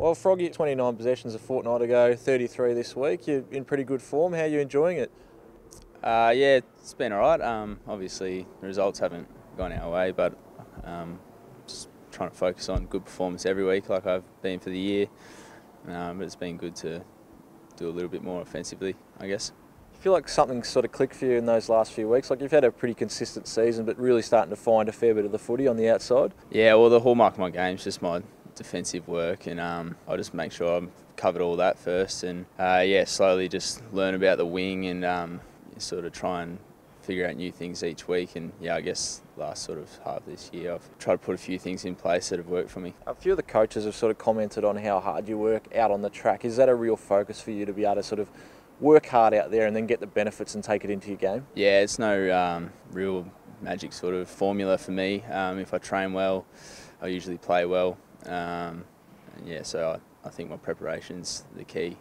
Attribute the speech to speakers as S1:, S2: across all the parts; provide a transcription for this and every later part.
S1: Well, Froggy, 29 possessions a fortnight ago, 33 this week. You're in pretty good form. How are you enjoying it?
S2: Yeah, it's been all right. Obviously, the results haven't gone our way, but just trying to focus on good performance every week like I've been for the year. But it's been good to do a little bit more offensively, I guess.
S1: I feel like something sort of clicked for you in those last few weeks. Like you've had a pretty consistent season, but really starting to find a fair bit of the footy on the outside.
S2: Yeah, well, the hallmark of my game is just my defensive work, and I'll just make sure I've covered all that first, and slowly just learn about the wing and sort of try and figure out new things each week. And I guess last sort of half this year I've tried to put a few things in place that have worked for me.
S1: A few of the coaches have sort of commented on how hard you work out on the track. Is that a real focus for you to be able to sort of work hard out there and then get the benefits and take it into your game?
S2: Yeah, it's no real magic sort of formula for me. If I train well, I usually play well. So I think my preparation's the key,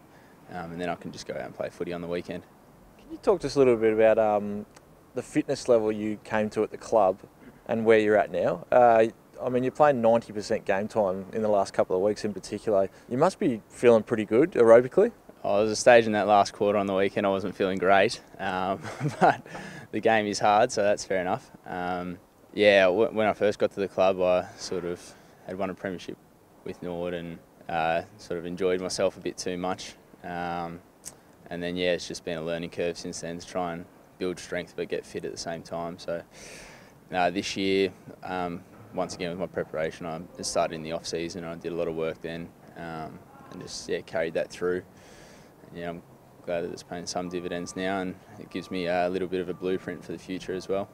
S2: and then I can just go out and play footy on the weekend.
S1: Can you talk to us a little bit about the fitness level you came to at the club and where you're at now? I mean, you're playing 90% game time in the last couple of weeks in particular. You must be feeling pretty good aerobically.
S2: Oh, there was a stage in that last quarter on the weekend I wasn't feeling great, but the game is hard, so that's fair enough. When I first got to the club, I sort of had won a premiership with Nord and sort of enjoyed myself a bit too much. And then, it's just been a learning curve since then to try and build strength but get fit at the same time. So this year, once again with my preparation, I started in the off-season. I did a lot of work then and just carried that through. I'm glad that it's paying some dividends now, and it gives me a little bit of a blueprint for the future as well.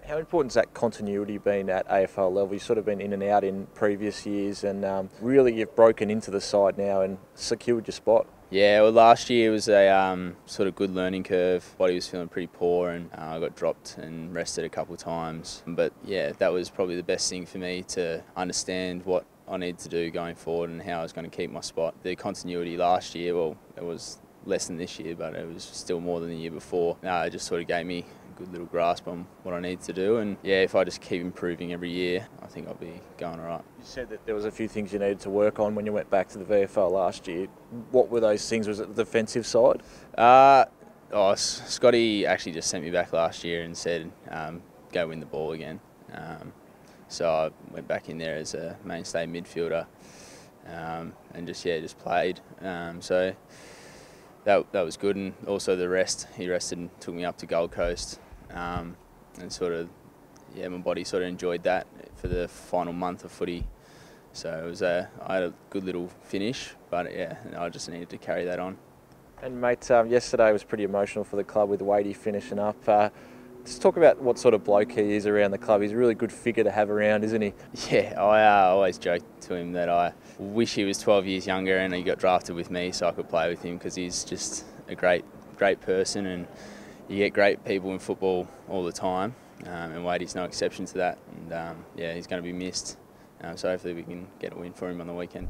S1: How important has that continuity been at AFL level? You've sort of been in and out in previous years, and really you've broken into the side now and secured your spot.
S2: Yeah, well, last year was a sort of good learning curve. Body was feeling pretty poor, and I got dropped and rested a couple of times. But that was probably the best thing for me to understand what I need to do going forward and how I was going to keep my spot. The continuity last year, well, it was less than this year, but it was still more than the year before. It just sort of gave me a good little grasp on what I need to do, and if I just keep improving every year, I think I'll be going all right.
S1: You said that there was a few things you needed to work on when you went back to the VFL last year. What were those things? Was it the defensive side?
S2: Scotty actually just sent me back last year and said, go win the ball again. So I went back in there as a mainstay midfielder and just played. So that was good, and also the rest. He rested and took me up to Gold Coast, and my body sort of enjoyed that for the final month of footy. So it was I had a good little finish, but I just needed to carry that on.
S1: And mate, yesterday was pretty emotional for the club with Wadey finishing up. Just talk about what sort of bloke he is around the club. He's a really good figure to have around, isn't he?
S2: Yeah, I always joke to him that I wish he was 12 years younger and he got drafted with me so I could play with him, because he's just a great person, and you get great people in football all the time, and Wadey's no exception to that. And he's going to be missed. So hopefully we can get a win for him on the weekend.